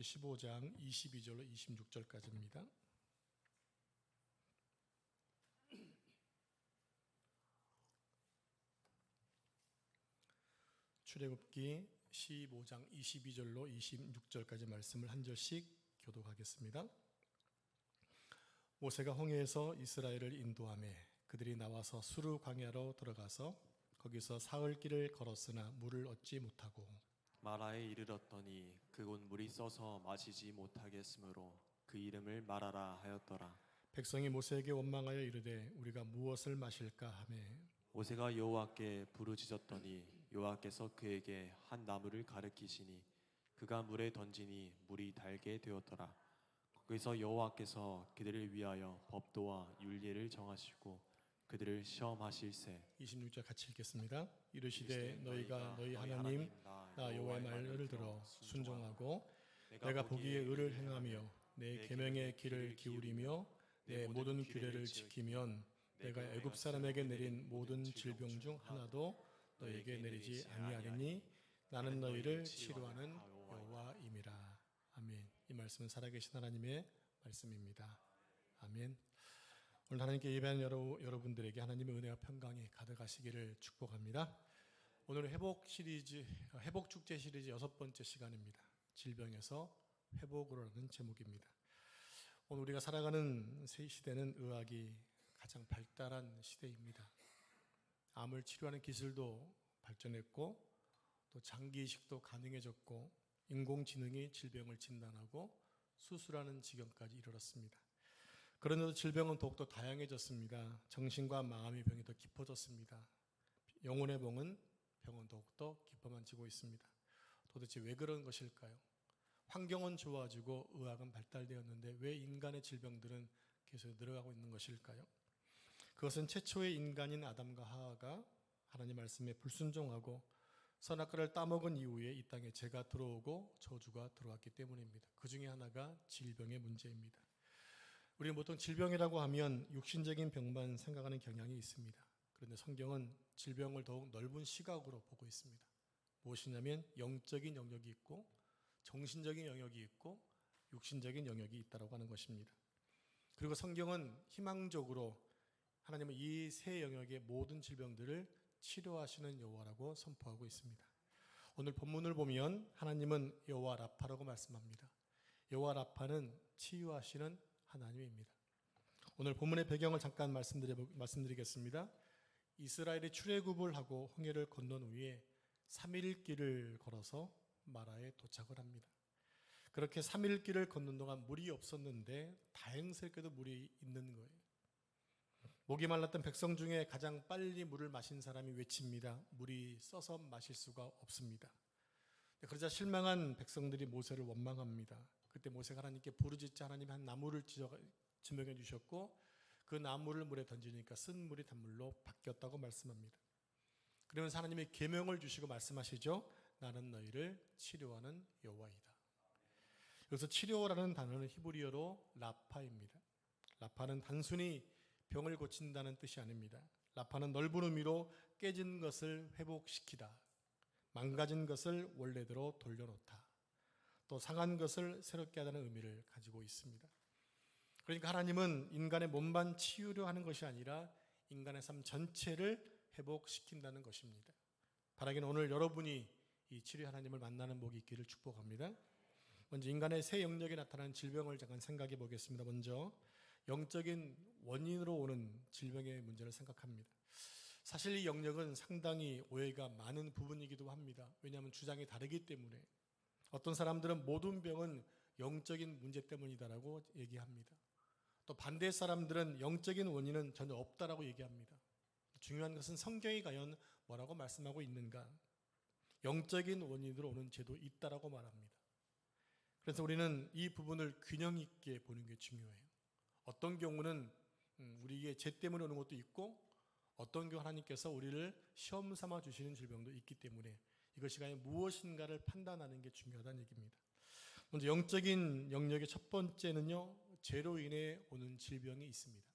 15장 22절로 26절까지입니다. 출애굽기 15장 22절로 26절까지 말씀을 한 절씩 교독하겠습니다. 모세가 홍해에서 이스라엘을 인도하매 그들이 나와서 수르 광야로 들어가서 거기서 사흘 길을 걸었으나 물을 얻지 못하고 마라에 이르렀더니 그곳 물이 써서 마시지 못하겠으므로 그 이름을 마라라 하였더라. 백성이 모세에게 원망하여 이르되 우리가 무엇을 마실까 하매 모세가 여호와께 부르짖었더니 여호와께서 그에게 한 나무를 가르치시니 그가 물에 던지니 물이 달게 되었더라. 거기서 여호와께서 그들을 위하여 법도와 율례를 정하시고 그들을 시험하실세. 26절 같이 읽겠습니다. 이르시되 너희가 너희 하나님 나 여호와의 말을 들어 순종하고 내가 보기에 의를 행하며 내 계명의 길을 기울이며 내 모든 규례를 지키면 내가 애굽 사람에게 내린 모든 질병 중 하나도 너희에게 내리지 아니하리니 나는 너희를 치료하는 여호와임이라. 아멘. 이 말씀은 살아계신 하나님의 말씀입니다. 아멘. 오늘 하나님께 예배하는 여러분들에게 하나님의 은혜와 평강이 가득하시기를 축복합니다. 오늘은 회복 축제 시리즈 6번째 시간입니다. 질병에서 회복으로라는 제목입니다. 오늘 우리가 살아가는 새 시대는 의학이 가장 발달한 시대입니다. 암을 치료하는 기술도 발전했고 또 장기 이식도 가능해졌고 인공지능이 질병을 진단하고 수술하는 지경까지 이르렀습니다. 그런데도 질병은 더욱더 다양해졌습니다. 정신과 마음의 병이 더 깊어졌습니다. 영혼의 병은 더욱더 깊어만지고 있습니다. 도대체 왜 그런 것일까요? 환경은 좋아지고 의학은 발달되었는데 왜 인간의 질병들은 계속 늘어가고 있는 것일까요? 그것은 최초의 인간인 아담과 하와가 하나님 말씀에 불순종하고 선악과를 따먹은 이후에 이 땅에 죄가 들어오고 저주가 들어왔기 때문입니다. 그 중에 하나가 질병의 문제입니다. 우리는 보통 질병이라고 하면 육신적인 병만 생각하는 경향이 있습니다. 그런데 성경은 질병을 더욱 넓은 시각으로 보고 있습니다. 무엇이냐면 영적인 영역이 있고 정신적인 영역이 있고 육신적인 영역이 있다고 하는 것입니다. 그리고 성경은 희망적으로 하나님은 이 세 영역의 모든 질병들을 치료하시는 여호와라고 선포하고 있습니다. 오늘 본문을 보면 하나님은 여호와 라파라고 말씀합니다. 여호와 라파는 치유하시는 하나님입니다. 오늘 본문의 배경을 잠깐 말씀드리겠습니다. 이스라엘이 출애굽을 하고 홍해를 건넌 후에 3일 길을 걸어서 마라에 도착을 합니다. 그렇게 3일 길을 걷는 동안 물이 없었는데 다행스럽게도 물이 있는 거예요. 목이 말랐던 백성 중에 가장 빨리 물을 마신 사람이 외칩니다. 물이 써서 마실 수가 없습니다. 그러자 실망한 백성들이 모세를 원망합니다. 그때 모세가 하나님께 부르짖자 하나님이 한 나무를 지명해 주셨고 그 나무를 물에 던지니까 쓴 물이 단물로 바뀌었다고 말씀합니다. 그러면서 하나님이 계명을 주시고 말씀하시죠. 나는 너희를 치료하는 여호와이다. 여기서 치료라는 단어는 히브리어로 라파입니다. 라파는 단순히 병을 고친다는 뜻이 아닙니다. 라파는 넓은 의미로 깨진 것을 회복시키다, 망가진 것을 원래대로 돌려놓다, 또 상한 것을 새롭게 하다는 의미를 가지고 있습니다. 그러니까 하나님은 인간의 몸만 치유려 하는 것이 아니라 인간의 삶 전체를 회복시킨다는 것입니다. 바라기는 오늘 여러분이 이 치료 하나님을 만나는 복이 있기를 축복합니다. 먼저 인간의 새 영역에 나타나는 질병을 잠깐 생각해 보겠습니다. 먼저 영적인 원인으로 오는 질병의 문제를 생각합니다. 사실 이 영역은 상당히 오해가 많은 부분이기도 합니다. 왜냐하면 주장이 다르기 때문에. 어떤 사람들은 모든 병은 영적인 문제 때문이다라고 얘기합니다. 또 반대 사람들은 영적인 원인은 전혀 없다라고 얘기합니다. 중요한 것은 성경이 과연 뭐라고 말씀하고 있는가? 영적인 원인으로 오는 죄도 있다라고 말합니다. 그래서 우리는 이 부분을 균형 있게 보는 게 중요해요. 어떤 경우는 우리에게 죄 때문에 오는 것도 있고 어떤 경우 하나님께서 우리를 시험 삼아 주시는 질병도 있기 때문에 이것이 과연 무엇인가를 판단하는 게 중요하다는 얘기입니다. 먼저 영적인 영역의 첫 번째는요, 죄로 인해 오는 질병이 있습니다.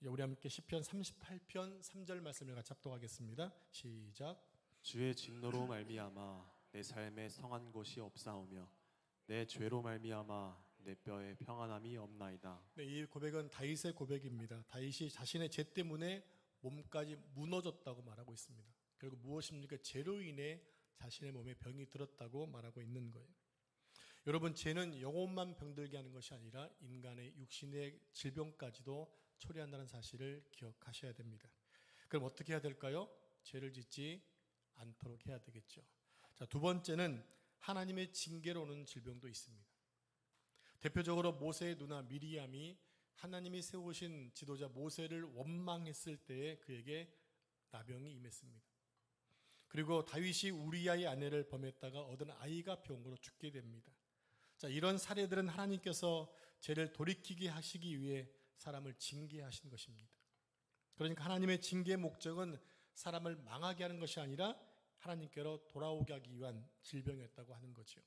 우리 함께 시편 38편 3절 말씀을 같이 합독하겠습니다. 시작. 주의 진노로 말미암아 내 삶에 성한 곳이 없사오며 내 죄로 말미암아 내 뼈에 평안함이 없나이다. 네, 이 고백은 다윗의 고백입니다. 다윗이 자신의 죄 때문에 몸까지 무너졌다고 말하고 있습니다. 결국 무엇입니까? 죄로 인해 자신의 몸에 병이 들었다고 말하고 있는 거예요. 여러분, 죄는 영혼만 병들게 하는 것이 아니라 인간의 육신의 질병까지도 초래한다는 사실을 기억하셔야 됩니다. 그럼 어떻게 해야 될까요? 죄를 짓지 않도록 해야 되겠죠. 자, 두 번째는 하나님의 징계로 오는 질병도 있습니다. 대표적으로 모세의 누나 미리암이 하나님이 세우신 지도자 모세를 원망했을 때에 그에게 나병이 임했습니다. 그리고 다윗이 우리아의 아내를 범했다가 얻은 아이가 병으로 죽게 됩니다. 자, 이런 사례들은 하나님께서 죄를 돌이키게 하시기 위해 사람을 징계하신 것입니다. 그러니까 하나님의 징계의 목적은 사람을 망하게 하는 것이 아니라 하나님께로 돌아오게 하기 위한 질병이었다고 하는 거죠.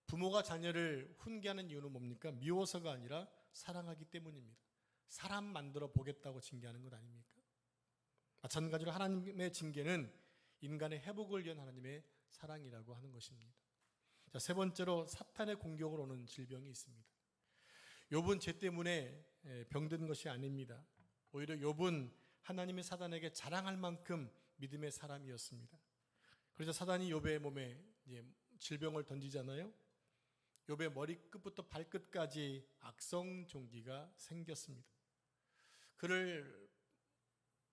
부모가 자녀를 훈계하는 이유는 뭡니까? 미워서가 아니라 사랑하기 때문입니다. 사람 만들어 보겠다고 징계하는 것 아닙니까? 마찬가지로 하나님의 징계는 인간의 회복을 위한 하나님의 사랑이라고 하는 것입니다. 자, 세 번째로 사탄의 공격으로 오는 질병이 있습니다. 욥은 죄 때문에 병든 것이 아닙니다. 오히려 욥은 하나님의 사단에게 자랑할 만큼 믿음의 사람이었습니다. 그래서 사단이 욥의 몸에 질병을 던지잖아요. 욥의 머리끝부터 발끝까지 악성 종기가 생겼습니다. 그를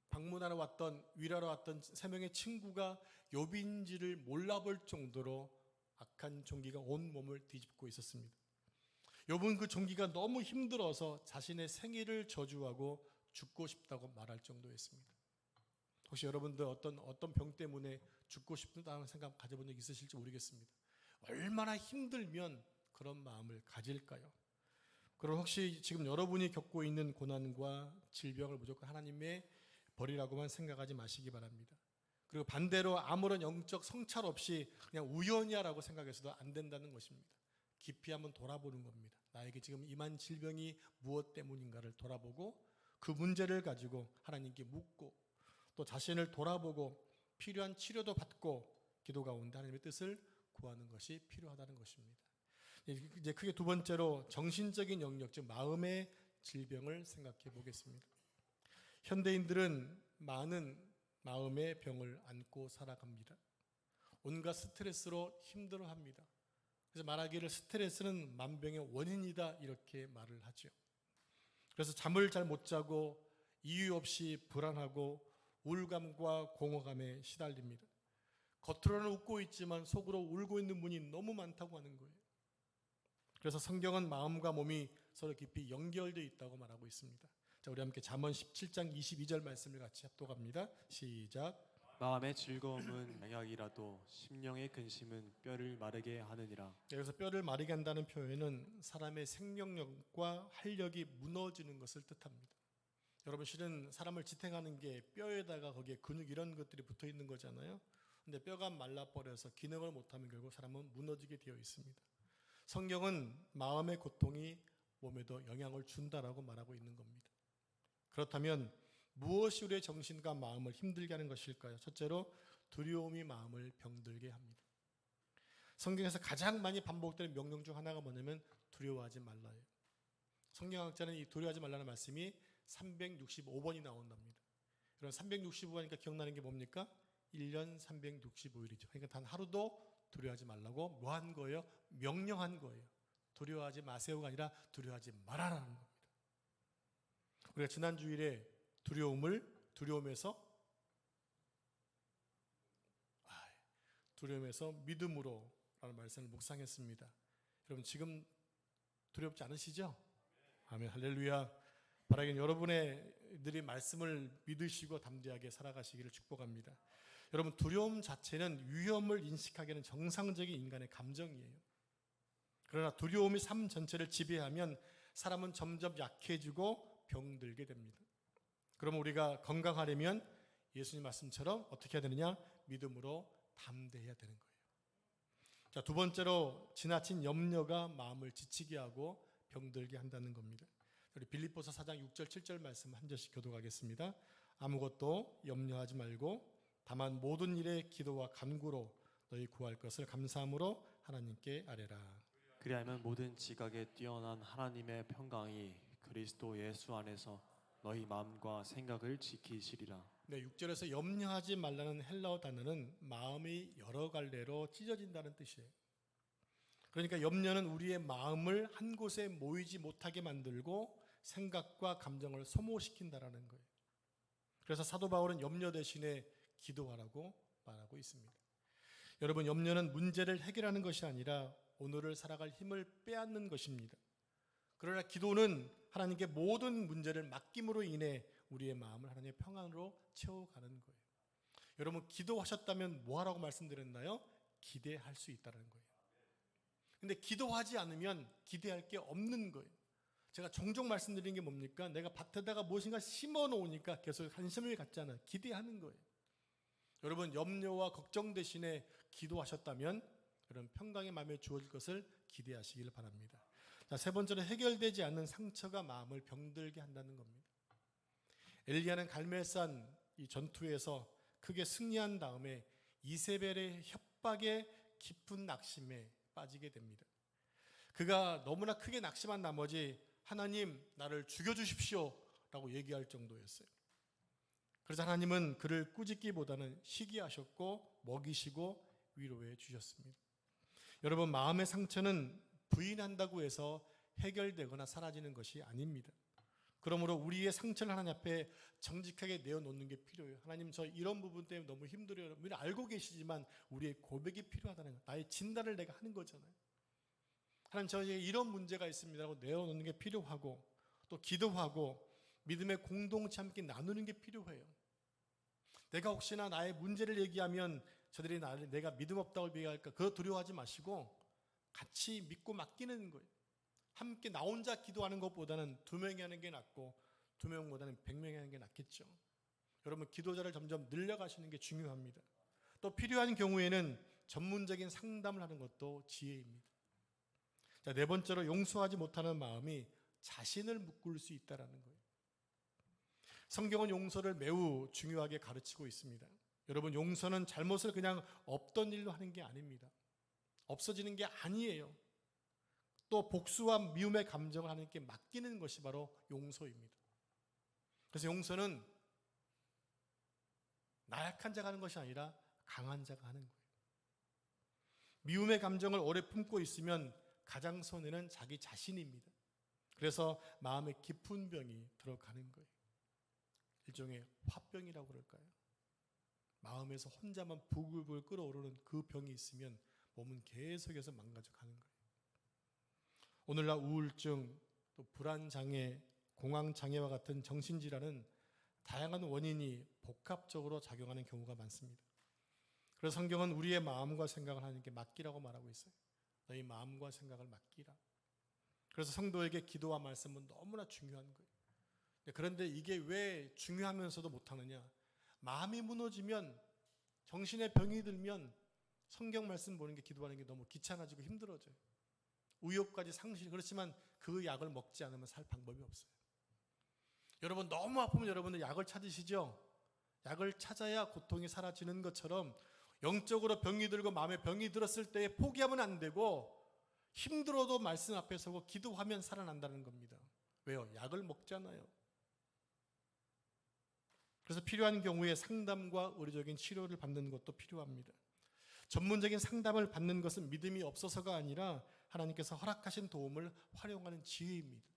방문하러 왔던, 위하러 왔던 세 명의 친구가 욥인지를 몰라볼 정도로 악한 종기가 온 몸을 뒤집고 있었습니다. 욥은 그 종기가 너무 힘들어서 자신의 생일을 저주하고 죽고 싶다고 말할 정도였습니다. 혹시 여러분들 어떤 병 때문에 죽고 싶다는 생각 가져본 적 있으실지 모르겠습니다. 얼마나 힘들면 그런 마음을 가질까요? 그럼 혹시 지금 여러분이 겪고 있는 고난과 질병을 무조건 하나님의 벌이라고만 생각하지 마시기 바랍니다. 그리고 반대로 아무런 영적 성찰 없이 그냥 우연이야라고 생각해서도 안 된다는 것입니다. 깊이 한번 돌아보는 겁니다. 나에게 지금 임한 질병이 무엇 때문인가를 돌아보고 그 문제를 가지고 하나님께 묻고 또 자신을 돌아보고 필요한 치료도 받고 기도 가운데 하나님의 뜻을 구하는 것이 필요하다는 것입니다. 이제 크게 두 번째로 정신적인 영역, 즉 마음의 질병을 생각해 보겠습니다. 현대인들은 많은 마음의 병을 안고 살아갑니다. 온갖 스트레스로 힘들어합니다. 그래서 말하기를 스트레스는 만병의 원인이다 이렇게 말을 하죠. 그래서 잠을 잘 못 자고 이유 없이 불안하고 우울감과 공허감에 시달립니다. 겉으로는 웃고 있지만 속으로 울고 있는 분이 너무 많다고 하는 거예요. 그래서 성경은 마음과 몸이 서로 깊이 연결되어 있다고 말하고 있습니다. 자, 우리 함께 잠언 17장 22절 말씀을 같이 합독합니다. 시작. 마음의 즐거움은 양약이라도 심령의 근심은 뼈를 마르게 하느니라. 여기서 뼈를 마르게 한다는 표현은 사람의 생명력과 활력이 무너지는 것을 뜻합니다. 여러분, 실은 사람을 지탱하는 게 뼈에다가 거기에 근육 이런 것들이 붙어 있는 거잖아요. 근데 뼈가 말라버려서 기능을 못하면 결국 사람은 무너지게 되어 있습니다. 성경은 마음의 고통이 몸에도 영향을 준다라고 말하고 있는 겁니다. 그렇다면 무엇이 우리의 정신과 마음을 힘들게 하는 것일까요? 첫째로 두려움이 마음을 병들게 합니다. 성경에서 가장 많이 반복되는 명령 중 하나가 뭐냐면 두려워하지 말라예요. 성경학자는 이 두려워하지 말라는 말씀이 365번이 나온답니다. 그럼 365번이니까 기억나는 게 뭡니까? 1년 365일이죠. 그러니까 단 하루도 두려워하지 말라고 뭐 한 거예요? 명령한 거예요. 두려워하지 마세요가 아니라 두려워하지 말아라는 겁니다. 우리가 지난 주일에 두려움에서 믿음으로 라는 말씀을 묵상했습니다. 여러분, 지금 두렵지 않으시죠? 아멘, 할렐루야. 바라기는 여러분들이 말씀을 믿으시고 담대하게 살아가시기를 축복합니다. 여러분, 두려움 자체는 위험을 인식하기에는 정상적인 인간의 감정이에요. 그러나 두려움이 삶 전체를 지배하면 사람은 점점 약해지고 병들게 됩니다. 그러면 우리가 건강하려면 예수님 말씀처럼 어떻게 해야 되느냐? 믿음으로 담대해야 되는 거예요. 자, 두 번째로 지나친 염려가 마음을 지치게 하고 병들게 한다는 겁니다. 우리 빌립보서 4장 6절 7절 말씀 한 절씩 교독하겠습니다. 아무것도 염려하지 말고 다만 모든 일에 기도와 간구로 너희 구할 것을 감사함으로 하나님께 아뢰라. 그리하면 모든 지각에 뛰어난 하나님의 평강이 그리스도 예수 안에서 너희 마음과 생각을 지키시리라. 네, 6절에서 염려하지 말라는 헬라어 단어는 마음이 여러 갈래로 찢어진다는 뜻이에요. 그러니까 염려는 우리의 마음을 한 곳에 모이지 못하게 만들고 생각과 감정을 소모시킨다라는 거예요. 그래서 사도 바울은 염려 대신에 기도하라고 말하고 있습니다. 여러분, 염려는 문제를 해결하는 것이 아니라 오늘을 살아갈 힘을 빼앗는 것입니다. 그러나 기도는 하나님께 모든 문제를 맡김으로 인해 우리의 마음을 하나님의 평안으로 채워가는 거예요. 여러분, 기도하셨다면 뭐하라고 말씀드렸나요? 기대할 수 있다는 거예요. 근데 기도하지 않으면 기대할 게 없는 거예요. 제가 종종 말씀드린 게 뭡니까? 내가 밭에다가 무엇인가 심어 놓으니까 계속 관심을 갖잖아요. 기대하는 거예요. 여러분, 염려와 걱정 대신에 기도하셨다면 여러분 평강의 마음에 주어질 것을 기대하시길 바랍니다. 자, 세 번째로 해결되지 않는 상처가 마음을 병들게 한다는 겁니다. 엘리야는 갈멜산 이 전투에서 크게 승리한 다음에 이세벨의 협박에 깊은 낙심에 빠지게 됩니다. 그가 너무나 크게 낙심한 나머지 하나님 나를 죽여주십시오 라고 얘기할 정도였어요. 그래서 하나님은 그를 꾸짖기보다는 쉬게 하셨고 먹이시고 위로해 주셨습니다. 여러분, 마음의 상처는 부인한다고 해서 해결되거나 사라지는 것이 아닙니다. 그러므로 우리의 상처를 하나님 앞에 정직하게 내어놓는 게 필요해요. 하나님, 저 이런 부분 때문에 너무 힘들어요. 우리는 알고 계시지만 우리의 고백이 필요하다는 거예요. 나의 진단을 내가 하는 거잖아요. 하나님, 저에게 이런 문제가 있습니다 라고 내어놓는 게 필요하고, 또 기도하고 믿음의 공동체 함께 나누는 게 필요해요. 내가 혹시나 나의 문제를 얘기하면 저들이 내가 믿음 없다고 얘기할까, 그거 두려워하지 마시고 같이 믿고 맡기는 거예요. 함께 나 혼자 기도하는 것보다는 2명이 하는 게 낫고 2명보다는 100명이 하는 게 낫겠죠. 여러분, 기도자를 점점 늘려가시는 게 중요합니다. 또 필요한 경우에는 전문적인 상담을 하는 것도 지혜입니다. 자, 네 번째로 용서하지 못하는 마음이 자신을 묶을 수 있다는 거예요. 성경은 용서를 매우 중요하게 가르치고 있습니다. 여러분, 용서는 잘못을 그냥 없던 일로 하는 게 아닙니다. 없어지는 게 아니에요. 또 복수와 미움의 감정을 하나님께 맡기는 것이 바로 용서입니다. 그래서 용서는 나약한 자가 하는 것이 아니라 강한 자가 하는 거예요. 미움의 감정을 오래 품고 있으면 가장 손해는 자기 자신입니다. 그래서 마음에 깊은 병이 들어가는 거예요. 일종의 화병이라고 그럴까요? 마음에서 혼자만 부글부글 끓어오르는 그 병이 있으면 몸은 계속해서 망가져 가는 거예요. 오늘날 우울증, 또 불안장애, 공황장애와 같은 정신질환은 다양한 원인이 복합적으로 작용하는 경우가 많습니다. 그래서 성경은 우리의 마음과 생각을 하나님께 맡기라고 말하고 있어요. 너희 마음과 생각을 맡기라. 그래서 성도에게 기도와 말씀은 너무나 중요한 거예요. 그런데 이게 왜 중요하면서도 못하느냐? 마음이 무너지면, 정신에 병이 들면 성경 말씀 보는 게, 기도하는 게 너무 귀찮아지고 힘들어져요. 의욕까지 상실. 그렇지만 그 약을 먹지 않으면 살 방법이 없어요. 여러분, 너무 아프면 여러분들 약을 찾으시죠? 약을 찾아야 고통이 사라지는 것처럼 영적으로 병이 들고 마음에 병이 들었을 때 포기하면 안 되고, 힘들어도 말씀 앞에 서고 기도하면 살아난다는 겁니다. 왜요? 약을 먹잖아요. 그래서 필요한 경우에 상담과 의료적인 치료를 받는 것도 필요합니다. 전문적인 상담을 받는 것은 믿음이 없어서가 아니라 하나님께서 허락하신 도움을 활용하는 지혜입니다.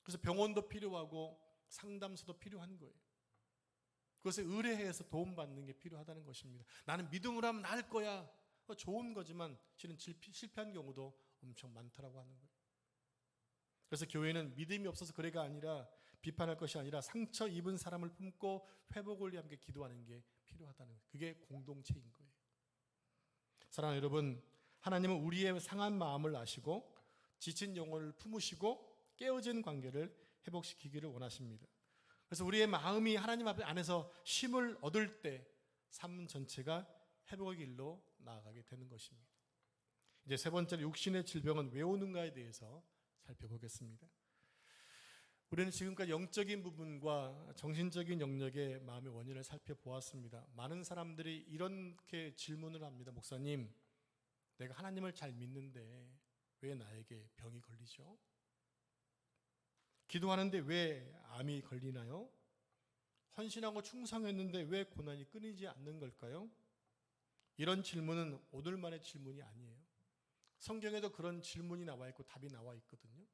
그래서 병원도 필요하고 상담소도 필요한 거예요. 그것을 의뢰해서 도움받는 게 필요하다는 것입니다. 나는 믿음으로 하면 나을 거야. 좋은 거지만 실은 실패한 경우도 엄청 많다라고 하는 거예요. 그래서 교회는 믿음이 없어서 그래가 아니라, 비판할 것이 아니라 상처 입은 사람을 품고 회복을 위해 함께 기도하는 게 필요하다는 거예요. 그게 공동체인 거예요. 사랑하는 여러분, 하나님은 우리의 상한 마음을 아시고 지친 영혼을 품으시고 깨어진 관계를 회복시키기를 원하십니다. 그래서 우리의 마음이 하나님 안에서 쉼을 얻을 때 삶 전체가 회복의 길로 나아가게 되는 것입니다. 이제 세 번째로 육신의 질병은 왜 오는가에 대해서 살펴보겠습니다. 우리는 지금까지 영적인 부분과 정신적인 영역의 마음의 원인을 살펴보았습니다. 많은 사람들이 이렇게 질문을 합니다. 목사님, 내가 하나님을 잘 믿는데 왜 나에게 병이 걸리죠? 기도하는데 왜 암이 걸리나요? 헌신하고 충성했는데 왜 고난이 끊이지 않는 걸까요? 이런 질문은 오늘만의 질문이 아니에요. 성경에도 그런 질문이 나와 있고 답이 나와 있거든요.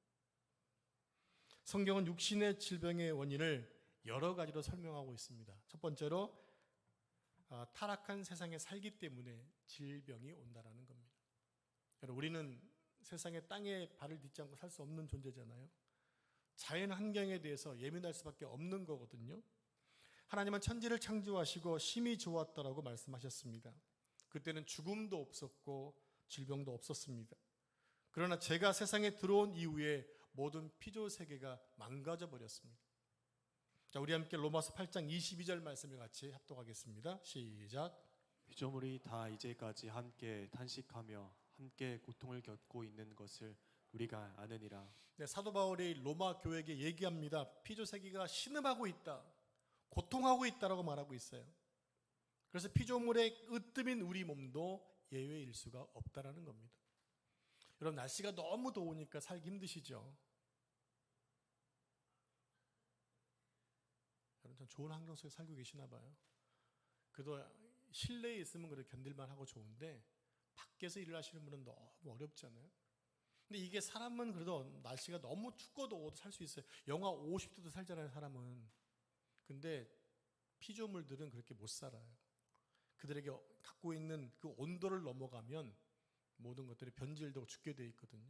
성경은 육신의 질병의 원인을 여러 가지로 설명하고 있습니다. 첫 번째로 타락한 세상에 살기 때문에 질병이 온다라는 겁니다. 여러분, 우리는 세상의 땅에 발을 딛지 않고 살 수 없는 존재잖아요. 자연 환경에 대해서 예민할 수밖에 없는 거거든요. 하나님은 천지를 창조하시고 심히 좋았다라고 말씀하셨습니다. 그때는 죽음도 없었고 질병도 없었습니다. 그러나 죄가 세상에 들어온 이후에 모든 피조 세계가 망가져 버렸습니다. 자, 우리 함께 로마서 8장 22절 말씀을 같이 합독하겠습니다. 시작. 피조물이 다 이제까지 함께 탄식하며 함께 고통을 겪고 있는 것을 우리가 아느니라. 네, 사도 바울이 로마 교회에게 얘기합니다. 피조 세계가 신음하고 있다, 고통하고 있다라고 말하고 있어요. 그래서 피조물의 으뜸인 우리 몸도 예외일 수가 없다라는 겁니다. 여러분, 날씨가 너무 더우니까 살기 힘드시죠? 여러분, 참 좋은 환경 속에 살고 계시나 봐요. 그래도 실내에 있으면 그래도 견딜만 하고 좋은데 밖에서 일을 하시는 분은 너무 어렵잖아요. 근데 이게 사람은 그래도 날씨가 너무 춥고 더워도 살 수 있어요. 영하 50도도 살잖아요, 사람은. 근데 피조물들은 그렇게 못 살아요. 그들에게 갖고 있는 그 온도를 넘어가면 모든 것들이 변질되고 죽게 돼 있거든요.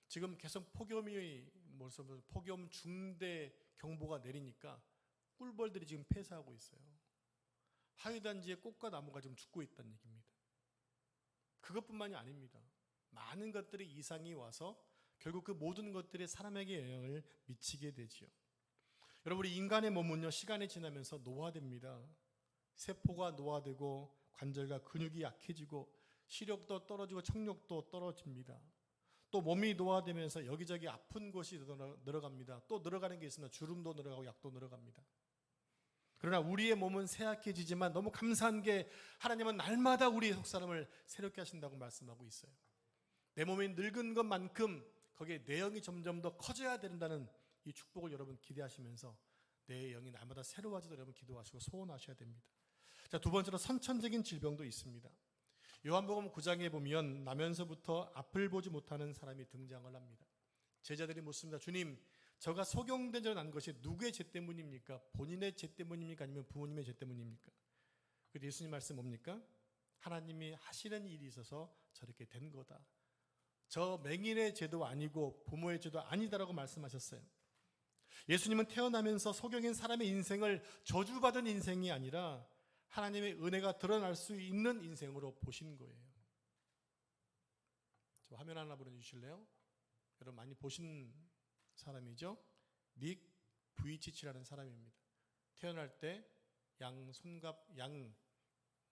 지금 계속 폭염 중대 경보가 내리니까 꿀벌들이 지금 폐사하고 있어요. 하위단지의 꽃과 나무가 지금 죽고 있다는 얘기입니다. 그것뿐만이 아닙니다. 많은 것들이 이상이 와서 결국 그 모든 것들이 사람에게 영향을 미치게 되지요. 여러분, 우리 인간의 몸은요, 시간이 지나면서 노화됩니다. 세포가 노화되고 관절과 근육이 약해지고 시력도 떨어지고 청력도 떨어집니다. 또 몸이 노화되면서 여기저기 아픈 곳이 늘어갑니다. 또 늘어가는 게 있으나 주름도 늘어가고 약도 늘어갑니다. 그러나 우리의 몸은 쇠약해지지만 너무 감사한 게 하나님은 날마다 우리의 속사람을 새롭게 하신다고 말씀하고 있어요. 내 몸이 늙은 것만큼 거기에 내 영이 점점 더 커져야 된다는 이 축복을 여러분 기대하시면서 내 영이 날마다 새로워지도록 여러분 기도하시고 소원하셔야 됩니다. 자, 두 번째로 선천적인 질병도 있습니다. 요한복음 9장에 보면 나면서부터 앞을 보지 못하는 사람이 등장을 합니다. 제자들이 묻습니다. 주님, 저가 소경된 줄 난 것이 누구의 죄 때문입니까? 본인의 죄 때문입니까? 아니면 부모님의 죄 때문입니까? 그런데 예수님 말씀 뭡니까? 하나님이 하시는 일이 있어서 저렇게 된 거다. 저 맹인의 죄도 아니고 부모의 죄도 아니다라고 말씀하셨어요. 예수님은 태어나면서 소경인 사람의 인생을 저주받은 인생이 아니라 하나님의 은혜가 드러날 수 있는 인생으로 보신 거예요. 저 화면 하나 보내주실래요? 여러분 많이 보신 사람이죠? 닉 부이치치라는 사람입니다. 태어날 때 양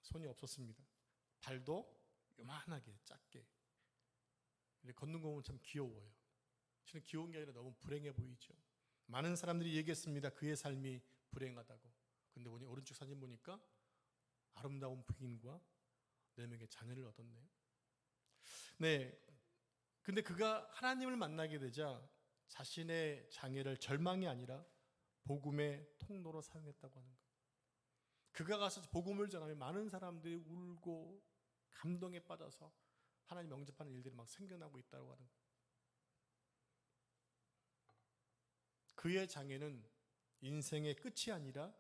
손이 없었습니다. 발도 요만하게 작게. 걷는 거 보면 참 귀여워요. 실은 귀여운 게 아니라 너무 불행해 보이죠. 많은 사람들이 얘기했습니다. 그의 삶이 불행하다고. 근데 오른쪽 사진 보니까 아름다운 부인과 4명의 자녀를 얻었네요. 네. 근데 그가 하나님을 만나게 되자 자신의 장애를 절망이 아니라 복음의 통로로 사용했다고 하는 거예요. 그가 가서 복음을 전하면 많은 사람들이 울고 감동에 빠져서 하나님 영접하는 일들이 막 생겨나고 있다고 하는 거예요. 그의 장애는 인생의 끝이 아니라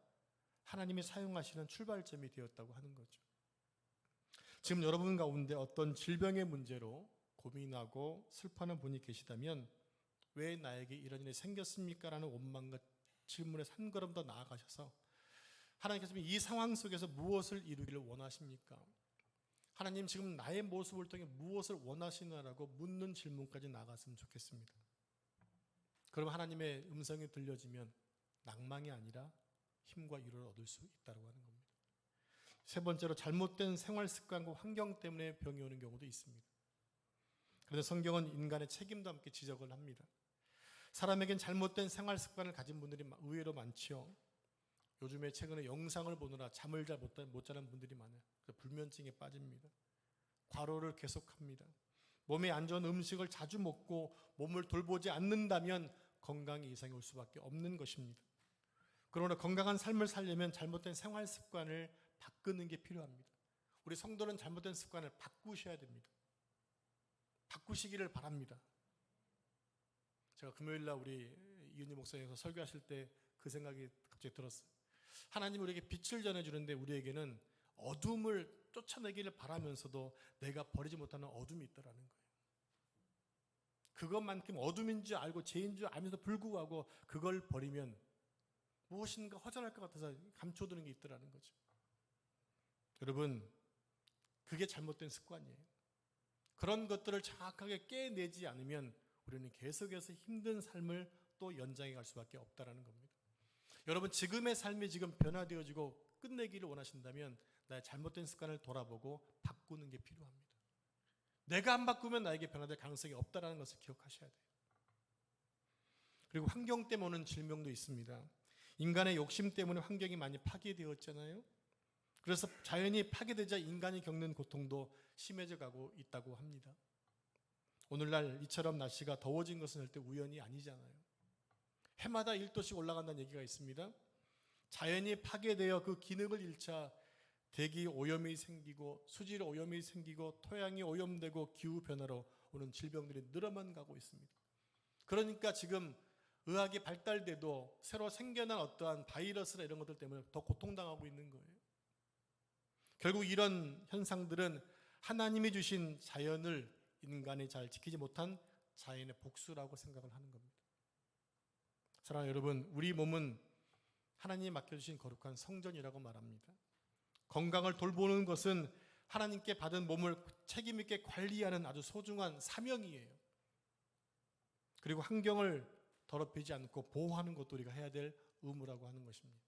하나님이 사용하시는 출발점이 되었다고 하는 거죠. 지금 여러분 가운데 어떤 질병의 문제로 고민하고 슬퍼하는 분이 계시다면 왜 나에게 이런 일이 생겼습니까? 라는 원망과 질문에 한 걸음 더 나아가셔서 하나님께서 이 상황 속에서 무엇을 이루기를 원하십니까? 하나님 지금 나의 모습을 통해 무엇을 원하시나라고 묻는 질문까지 나갔으면 좋겠습니다. 그럼 하나님의 음성이 들려지면 낭망이 아니라 힘과 위로를 얻을 수 있다고 하는 겁니다. 세 번째로 잘못된 생활 습관과 환경 때문에 병이 오는 경우도 있습니다. 그런데 성경은 인간의 책임도 함께 지적을 합니다. 사람에겐 잘못된 생활 습관을 가진 분들이 의외로 많지요. 요즘에 최근에 영상을 보느라 잠을 잘 못 자는 분들이 많아요. 그래서 불면증에 빠집니다. 과로를 계속합니다. 몸에 안 좋은 음식을 자주 먹고 몸을 돌보지 않는다면 건강에 이상이 올 수밖에 없는 것입니다. 그러나 건강한 삶을 살려면 잘못된 생활 습관을 바꾸는 게 필요합니다. 우리 성도는 잘못된 습관을 바꾸셔야 됩니다. 바꾸시기를 바랍니다. 제가 금요일날 우리 이은희 목사님께서 설교하실 때 그 생각이 갑자기 들었어요. 하나님이 우리에게 빛을 전해주는데 우리에게는 어둠을 쫓아내기를 바라면서도 내가 버리지 못하는 어둠이 있다는 거예요. 그것만큼 어둠인 줄 알고 죄인 줄 알면서 불구하고 그걸 버리면 무엇인가 허전할 것 같아서 감춰두는 게 있더라는 거죠. 여러분, 그게 잘못된 습관이에요. 그런 것들을 정확하게 깨내지 않으면 우리는 계속해서 힘든 삶을 또 연장해 갈 수밖에 없다는 겁니다. 여러분, 지금의 삶이 지금 변화되어지고 끝내기를 원하신다면 나의 잘못된 습관을 돌아보고 바꾸는 게 필요합니다. 내가 안 바꾸면 나에게 변화될 가능성이 없다는 것을 기억하셔야 돼요. 그리고 환경 때문에 오는 질병도 있습니다. 인간의 욕심 때문에 환경이 많이 파괴되었잖아요. 그래서 자연이 파괴되자 인간이 겪는 고통도 심해져 가고 있다고 합니다. 오늘날 이처럼 날씨가 더워진 것은 절대 우연이 아니잖아요. 해마다 1도씩 올라간다는 얘기가 있습니다. 자연이 파괴되어 그 기능을 잃자 대기 오염이 생기고 수질 오염이 생기고 토양이 오염되고 기후변화로 오는 질병들이 늘어만 가고 있습니다. 그러니까 지금 의학이 발달돼도 새로 생겨난 어떠한 바이러스나 이런 것들 때문에 더 고통당하고 있는 거예요. 결국 이런 현상들은 하나님이 주신 자연을 인간이 잘 지키지 못한 자연의 복수라고 생각을 하는 겁니다. 사랑하는 여러분, 우리 몸은 하나님이 맡겨주신 거룩한 성전이라고 말합니다. 건강을 돌보는 것은 하나님께 받은 몸을 책임 있게 관리하는 아주 소중한 사명이에요. 그리고 환경을 더럽히지 않고 보호하는 것도 우리가 해야 될 의무라고 하는 것입니다.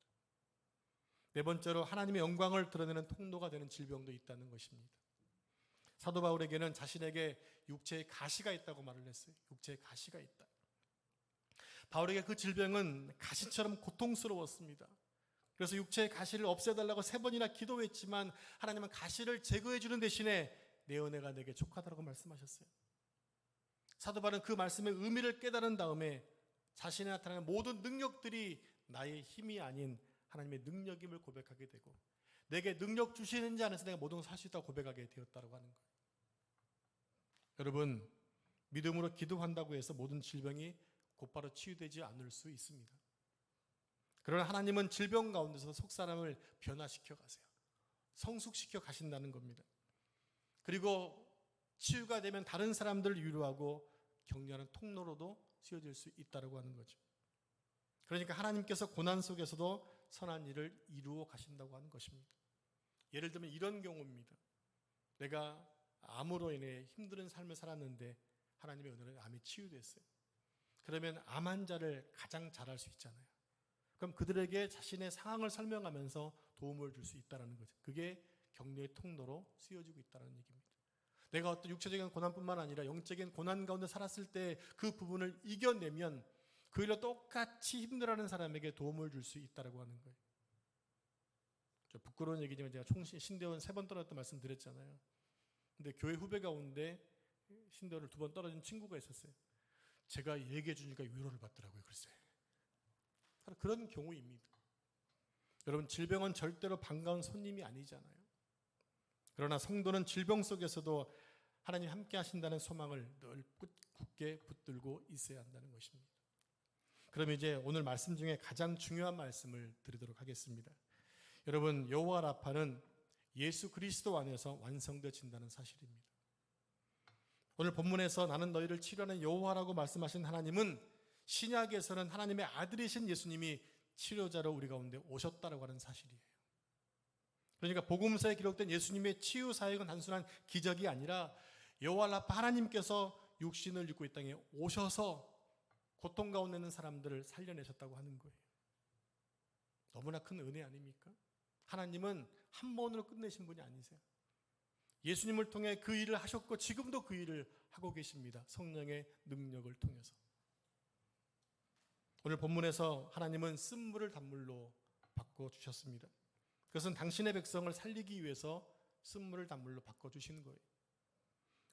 네 번째로 하나님의 영광을 드러내는 통로가 되는 질병도 있다는 것입니다. 사도 바울에게는 자신에게 육체에 가시가 있다고 말을 했어요. 육체에 가시가 있다. 바울에게 그 질병은 가시처럼 고통스러웠습니다. 그래서 육체의 가시를 없애달라고 3번이나 기도했지만 하나님은 가시를 제거해 주는 대신에 내 은혜가 내게 족하다라고 말씀하셨어요. 사도 바울은 그 말씀의 의미를 깨달은 다음에 자신에 나타나는 모든 능력들이 나의 힘이 아닌 하나님의 능력임을 고백하게 되고 내게 능력 주시는 자 안에서 내가 모든 것을 할 수 있다고 고백하게 되었다고 하는 거예요. 여러분, 믿음으로 기도한다고 해서 모든 질병이 곧바로 치유되지 않을 수 있습니다. 그러나 하나님은 질병 가운데서 속사람을 변화시켜 가세요. 성숙시켜 가신다는 겁니다. 그리고 치유가 되면 다른 사람들을 위로하고 격려하는 통로로도 쓰여질 수 있다고 하는 거죠. 그러니까 하나님께서 고난 속에서도 선한 일을 이루어 가신다고 하는 것입니다. 예를 들면 이런 경우입니다. 내가 암으로 인해 힘든 삶을 살았는데 하나님의 은혜로 암이 치유됐어요. 그러면 암 환자를 가장 잘할 수 있잖아요. 그럼 그들에게 자신의 상황을 설명하면서 도움을 줄 수 있다는 거죠. 그게 격려의 통로로 쓰여지고 있다는 얘기입니다. 내가 어떤 육체적인 고난뿐만 아니라 영적인 고난 가운데 살았을 때 그 부분을 이겨내면 그 일로 똑같이 힘들어하는 사람에게 도움을 줄 수 있다고 하는 거예요. 좀 부끄러운 얘기지만 제가 신대원 3번 떨어졌다 말씀드렸잖아요. 근데 교회 후배 가운데 신대원을 2번 떨어진 친구가 있었어요. 제가 얘기해 주니까 위로를 받더라고요. 글쎄. 그런 경우입니다. 여러분, 질병은 절대로 반가운 손님이 아니잖아요. 그러나 성도는 질병 속에서도 하나님 함께 하신다는 소망을 늘 굳게 붙들고 있어야 한다는 것입니다. 그럼 이제 오늘 말씀 중에 가장 중요한 말씀을 드리도록 하겠습니다. 여러분, 여호와 라파는 예수 그리스도 안에서 완성되어진다는 사실입니다. 오늘 본문에서 나는 너희를 치료하는 여호와라고 말씀하신 하나님은 신약에서는 하나님의 아들이신 예수님이 치료자로 우리 가운데 오셨다고 하는 사실이에요. 그러니까 복음서에 기록된 예수님의 치유 사역은 단순한 기적이 아니라 여호와 라파 하나님께서 육신을 입고 이 땅에 오셔서 고통 가운데 있는 사람들을 살려내셨다고 하는 거예요. 너무나 큰 은혜 아닙니까? 하나님은 한 번으로 끝내신 분이 아니세요. 예수님을 통해 그 일을 하셨고 지금도 그 일을 하고 계십니다. 성령의 능력을 통해서. 오늘 본문에서 하나님은 쓴물을 단물로 바꿔주셨습니다. 그것은 당신의 백성을 살리기 위해서 쓴물을 단물로 바꿔주시는 거예요.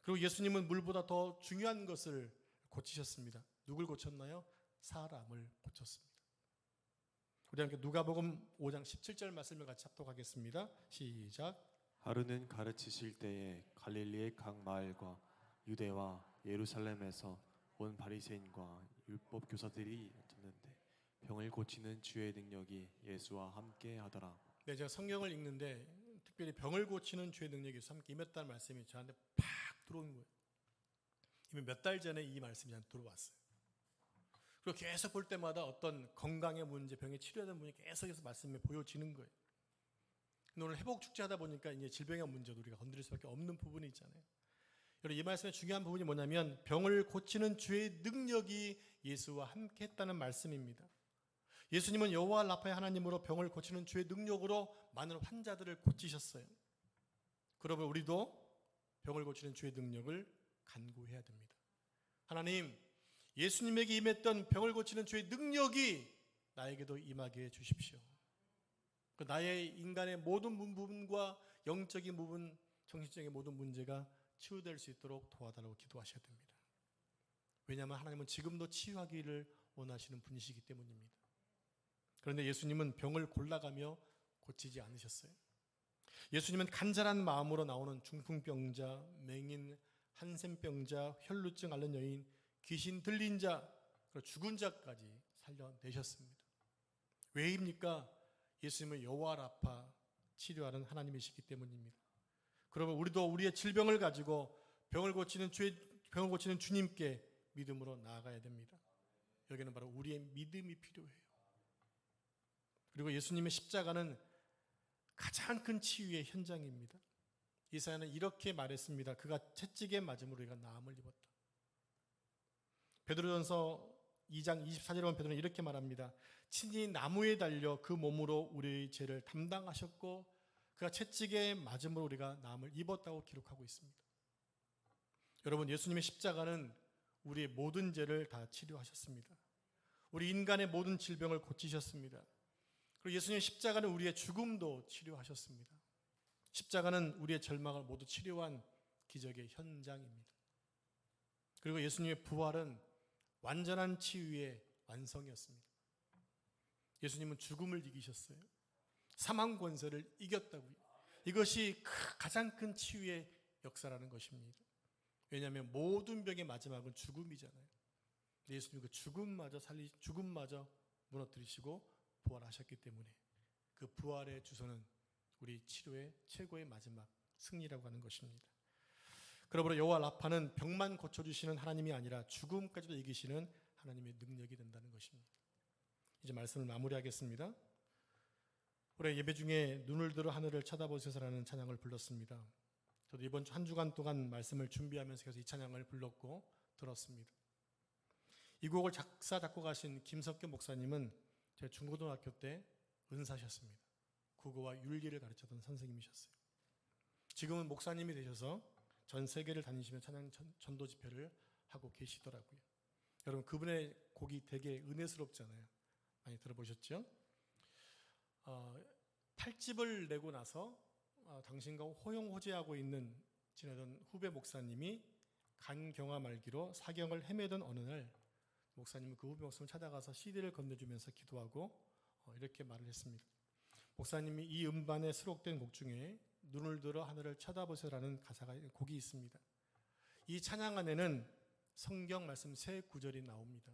그리고 예수님은 물보다 더 중요한 것을 고치셨습니다. 누굴 고쳤나요? 사람을 고쳤습니다. 우리 함께 누가복음 5장 17절 말씀을 같이 합독하겠습니다. 시작. 하루는 가르치실 때에 갈릴리의 각 마을과 유대와 예루살렘에서 온 바리새인과 율법 교사들이 앉았는데 병을 고치는 주의 능력이 예수와 함께 하더라. 네, 제가 성경을 읽는데 특별히 병을 고치는 주의 능력이 예수와 함께 임했다는 말씀이 저한테 팍 들어온 거예요. 이미 몇 달 전에 이 말씀이 저한테 들어왔어요. 그리고 계속 볼 때마다 어떤 건강의 문제, 병의 치료해야 되는 분이 계속해서 말씀에 보여지는 거예요. 근데 오늘 회복 축제 하다 보니까 이제 질병의 문제도 우리가 건드릴 수밖에 없는 부분이 있잖아요. 여러분, 이 말씀의 중요한 부분이 뭐냐면 병을 고치는 주의 능력이 예수와 함께 했다는 말씀입니다. 예수님은 여호와 라파의 하나님으로 병을 고치는 주의 능력으로 많은 환자들을 고치셨어요. 그러면 우리도 병을 고치는 주의 능력을 간구해야 됩니다. 하나님, 예수님에게 임했던 병을 고치는 주의 능력이 나에게도 임하게 해 주십시오. 그 나의 인간의 모든 부분과 영적인 부분, 정신적인 모든 문제가 치유될 수 있도록 도와달라고 기도하셔야 됩니다. 왜냐하면 하나님은 지금도 치유하기를 원하시는 분이시기 때문입니다. 그런데 예수님은 병을 골라가며 고치지 않으셨어요. 예수님은 간절한 마음으로 나오는 중풍병자, 맹인, 한센병자, 혈루증 앓는 여인, 귀신 들린 자, 그리고 죽은 자까지 살려내셨습니다. 왜입니까? 예수님은 여호와 라파, 치료하는 하나님이시기 때문입니다. 그러면 우리도 우리의 질병을 가지고 병을 고치는 주님께 믿음으로 나아가야 됩니다. 여기는 바로 우리의 믿음이 필요해요. 그리고 예수님의 십자가는 가장 큰 치유의 현장입니다. 이사야는 이렇게 말했습니다. 그가 채찍에 맞음으로 우리가 나음을 입었다. 베드로전서 2장 24절에 보면 베드로는 이렇게 말합니다. 친히 나무에 달려 그 몸으로 우리의 죄를 담당하셨고 그가 채찍에 맞음으로 우리가 나음을 입었다고 기록하고 있습니다. 여러분, 예수님의 십자가는 우리의 모든 죄를 다 치료하셨습니다. 우리 인간의 모든 질병을 고치셨습니다. 그리고 예수님의 십자가는 우리의 죽음도 치료하셨습니다. 십자가는 우리의 절망을 모두 치료한 기적의 현장입니다. 그리고 예수님의 부활은 완전한 치유의 완성이었습니다. 예수님은 죽음을 이기셨어요. 사망 권세를 이겼다고요. 이것이 가장 큰 치유의 역사라는 것입니다. 왜냐하면 모든 병의 마지막은 죽음이잖아요. 예수님 그 죽음마저 무너뜨리시고 부활하셨기 때문에 그 부활의 주소는 우리 치료의 최고의 마지막 승리라고 하는 것입니다. 그러므로 여호와 라파는 병만 고쳐주시는 하나님이 아니라 죽음까지도 이기시는 하나님의 능력이 된다는 것입니다. 이제 말씀을 마무리하겠습니다. 올해 예배 중에 눈을 들어 하늘을 쳐다보셔서라는 찬양을 불렀습니다. 저도 이번 주 한 주간 동안 말씀을 준비하면서 계속 이 찬양을 불렀고 들었습니다. 이 곡을 작사 작곡하신 김석규 목사님은 제 중고등학교 때 은사셨습니다. 국어와 윤리를 가르쳤던 선생님이셨어요. 지금은 목사님이 되셔서 전 세계를 다니시며 찬양 전도 집회를 하고 계시더라고요. 여러분, 그분의 곡이 되게 은혜스럽잖아요. 많이 들어보셨죠? 8집을 내고 나서 당신과 호용호제하고 지내던 후배 목사님이 간경화 말기로 사경을 헤매던 어느 날 목사님은 그 후배 목사님을 찾아가서 CD를 건네주면서 기도하고 이렇게 말을 했습니다. 목사님이 이 음반에 수록된 곡 중에 눈을 들어 하늘을 쳐다보세요라는 곡이 있습니다. 이 찬양 안에는 성경 말씀 세 구절이 나옵니다.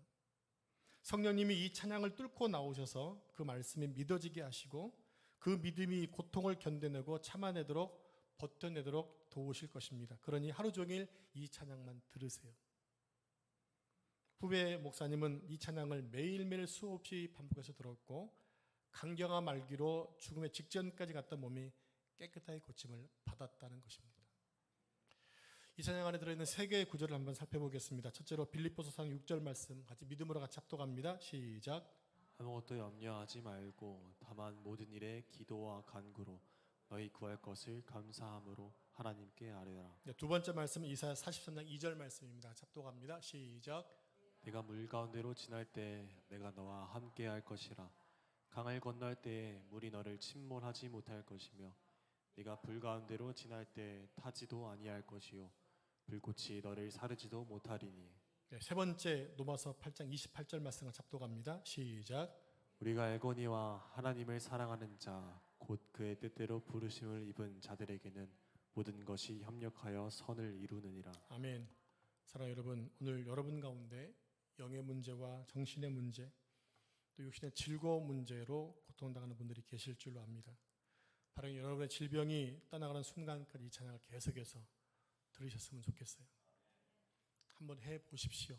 성령님이 이 찬양을 뚫고 나오셔서 그 말씀이 믿어지게 하시고 그 믿음이 고통을 견뎌내고 참아내도록 버텨내도록 도우실 것입니다. 그러니 하루 종일 이 찬양만 들으세요. 후배 목사님은 이 찬양을 매일매일 수없이 반복해서 들었고 간경화 말기로 죽음의 직전까지 갔던 몸이 깨끗하게 고침을 받았다는 것입니다. 이 찬양 안에 들어있는 세 개의 구절을 한번 살펴보겠습니다. 첫째로 빌립보서 4장 6절 말씀 같이 믿음으로 같이 합독합니다. 시작. 아무것도 염려하지 말고 다만 모든 일에 기도와 간구로 너희 구할 것을 감사함으로 하나님께 아뢰라. 네, 두 번째 말씀은 이사야 43장 2절 말씀입니다. 같이 합독합니다. 시작. 내가 물 가운데로 지날 때 내가 너와 함께 할 것이라. 강을 건널 때에 물이 너를 침몰하지 못할 것이며 네가 불 가운데로 지날 때 타지도 아니할 것이요 불꽃이 너를 사르지도 못하리니. 네, 세 번째 로마서 8장 28절 말씀을 잡독합니다. 시작. 우리가 알거니와 하나님을 사랑하는 자 곧 그의 뜻대로 부르심을 입은 자들에게는 모든 것이 협력하여 선을 이루느니라. 아멘. 사랑하는 여러분, 오늘 여러분 가운데 영의 문제와 정신의 문제, 또 육신의 즐거움 문제로 고통당하는 분들이 계실 줄로 압니다. 바로 여러분의 질병이 떠나가는 순간까지 이 찬양을 계속해서 들으셨으면 좋겠어요. 한번 해보십시오.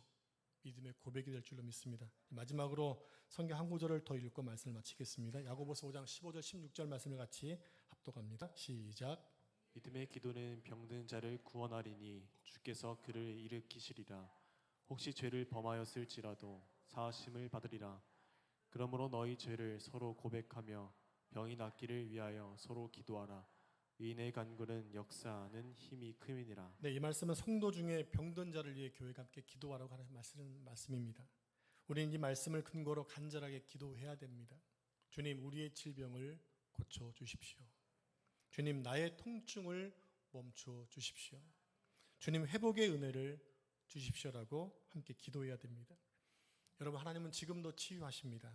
믿음의 고백이 될 줄로 믿습니다. 마지막으로 성경 한 구절을 더 읽고 말씀을 마치겠습니다. 야고보서 5장 15절 16절 말씀을 같이 합독합니다. 시작. 믿음의 기도는 병든 자를 구원하리니 주께서 그를 일으키시리라. 혹시 죄를 범하였을지라도 사하심을 받으리라. 그러므로 너희 죄를 서로 고백하며 병이 낫기를 위하여 서로 기도하라. 의인의 간구는 역사하는 힘이 큼이니라. 네, 이 말씀은 성도 중에 병든 자를 위해 교회가 함께 기도하라고 하는 말씀입니다. 우리는 이 말씀을 근거로 간절하게 기도해야 됩니다. 주님, 우리의 질병을 고쳐 주십시오. 주님, 나의 통증을 멈춰 주십시오. 주님, 회복의 은혜를 주십시오라고 함께 기도해야 됩니다. 여러분, 하나님은 지금도 치유하십니다.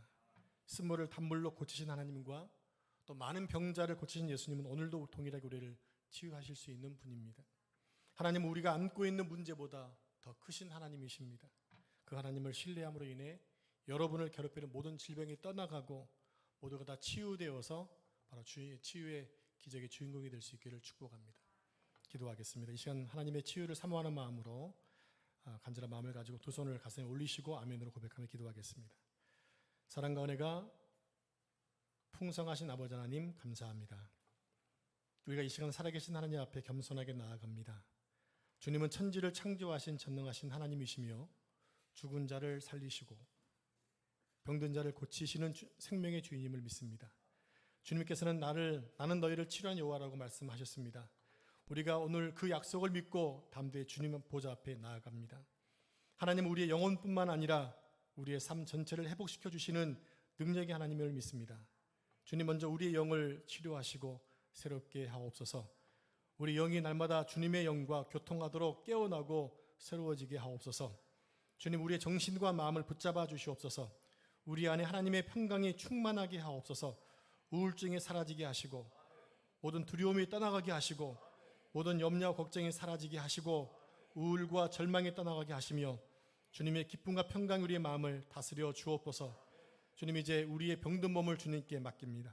쓴물을 단물로 고치신 하나님과 또 많은 병자를 고치신 예수님은 오늘도 동일하게 우리를 치유하실 수 있는 분입니다. 하나님은 우리가 안고 있는 문제보다 더 크신 하나님이십니다. 그 하나님을 신뢰함으로 인해 여러분을 괴롭히는 모든 질병이 떠나가고 모두가 다 치유되어서 바로 치유의 기적의 주인공이 될 수 있기를 축복합니다. 기도하겠습니다. 이 시간 하나님의 치유를 사모하는 마음으로 간절한 마음을 가지고 두 손을 가슴에 올리시고 아멘으로 고백하며 기도하겠습니다. 사랑과 은혜가 풍성하신 아버지 하나님 감사합니다. 우리가 이 시간 살아계신 하나님 앞에 겸손하게 나아갑니다. 주님은 천지를 창조하신 전능하신 하나님이시며 죽은 자를 살리시고 병든 자를 고치시는 생명의 주인임을 믿습니다. 주님께서는 나는 너희를 치료한 여호와라고 말씀하셨습니다. 우리가 오늘 그 약속을 믿고 담대히 주님 보좌 앞에 나아갑니다. 하나님은 우리의 영혼뿐만 아니라 우리의 삶 전체를 회복시켜 주시는 능력의 하나님을 믿습니다. 주님, 먼저 우리의 영을 치료하시고 새롭게 하옵소서. 우리 영이 날마다 주님의 영과 교통하도록 깨어나고 새로워지게 하옵소서. 주님, 우리의 정신과 마음을 붙잡아 주시옵소서. 우리 안에 하나님의 평강이 충만하게 하옵소서. 우울증이 사라지게 하시고 모든 두려움이 떠나가게 하시고 모든 염려와 걱정이 사라지게 하시고 우울과 절망이 떠나가게 하시며 주님의 기쁨과 평강이 우리의 마음을 다스려 주옵소서. 주님, 이제 우리의 병든 몸을 주님께 맡깁니다.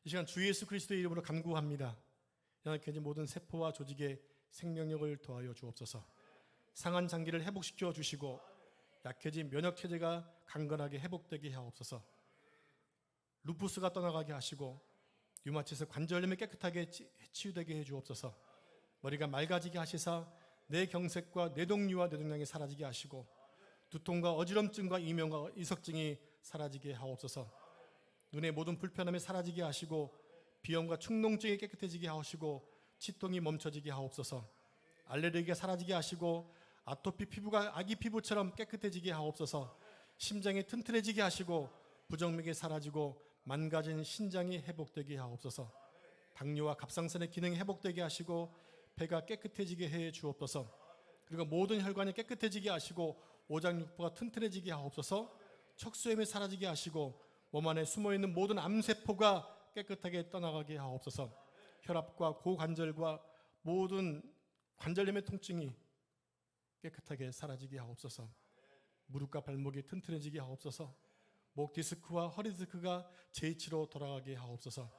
이 시간 주 예수 그리스도의 이름으로 간구합니다. 연약해진 모든 세포와 조직의 생명력을 더하여 주옵소서. 상한 장기를 회복시켜 주시고 약해진 면역체제가 강건하게 회복되게 하옵소서. 루푸스가 떠나가게 하시고 류마티스 관절염이 깨끗하게 치유되게 해 주옵소서. 머리가 맑아지게 하시사 뇌경색과 뇌동류와 뇌동량이 사라지게 하시고 두통과 어지럼증과 이명과 이석증이 사라지게 하옵소서. 눈의 모든 불편함이 사라지게 하시고 비염과 축농증이 깨끗해지게 하시고 치통이 멈춰지게 하옵소서. 알레르기가 사라지게 하시고 아토피 피부가 아기 피부처럼 깨끗해지게 하옵소서. 심장이 튼튼해지게 하시고 부정맥이 사라지고 망가진 신장이 회복되게 하옵소서. 당뇨와 갑상선의 기능이 회복되게 하시고 배가 깨끗해지게 해 주옵소서. 그리고 모든 혈관이 깨끗해지게 하시고 오장육부가 튼튼해지게 하옵소서. 척수염이 사라지게 하시고 몸 안에 숨어있는 모든 암세포가 깨끗하게 떠나가게 하옵소서. 혈압과 고관절과 모든 관절염의 통증이 깨끗하게 사라지게 하옵소서. 무릎과 발목이 튼튼해지게 하옵소서. 목 디스크와 허리 디스크가 제이치로 돌아가게 하옵소서.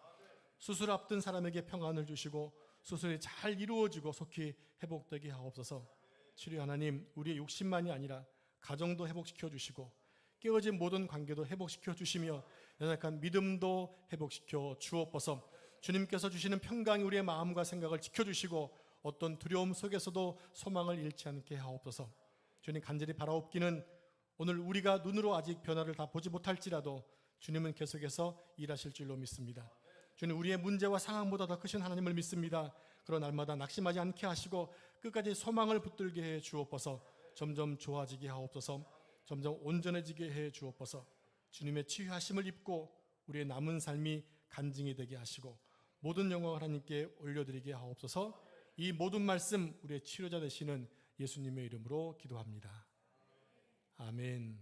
수술 앞둔 사람에게 평안을 주시고 수술이 잘 이루어지고 속히 회복되게 하옵소서. 치료 하나님, 우리의 욕심만이 아니라 가정도 회복시켜 주시고 깨어진 모든 관계도 회복시켜 주시며 연약한 믿음도 회복시켜 주옵소서. 주님께서 주시는 평강이 우리의 마음과 생각을 지켜주시고 어떤 두려움 속에서도 소망을 잃지 않게 하옵소서. 주님, 간절히 바라옵기는 오늘 우리가 눈으로 아직 변화를 다 보지 못할지라도 주님은 계속해서 일하실 줄로 믿습니다. 주님, 우리의 문제와 상황보다 더 크신 하나님을 믿습니다. 그런 날마다 낙심하지 않게 하시고 끝까지 소망을 붙들게 해 주옵소서. 점점 좋아지게 하옵소서. 점점 온전해지게 해 주옵소서. 주님의 치유하심을 입고 우리의 남은 삶이 간증이 되게 하시고 모든 영광을 하나님께 올려드리게 하옵소서. 이 모든 말씀 우리의 치료자 되시는 예수님의 이름으로 기도합니다. 아멘.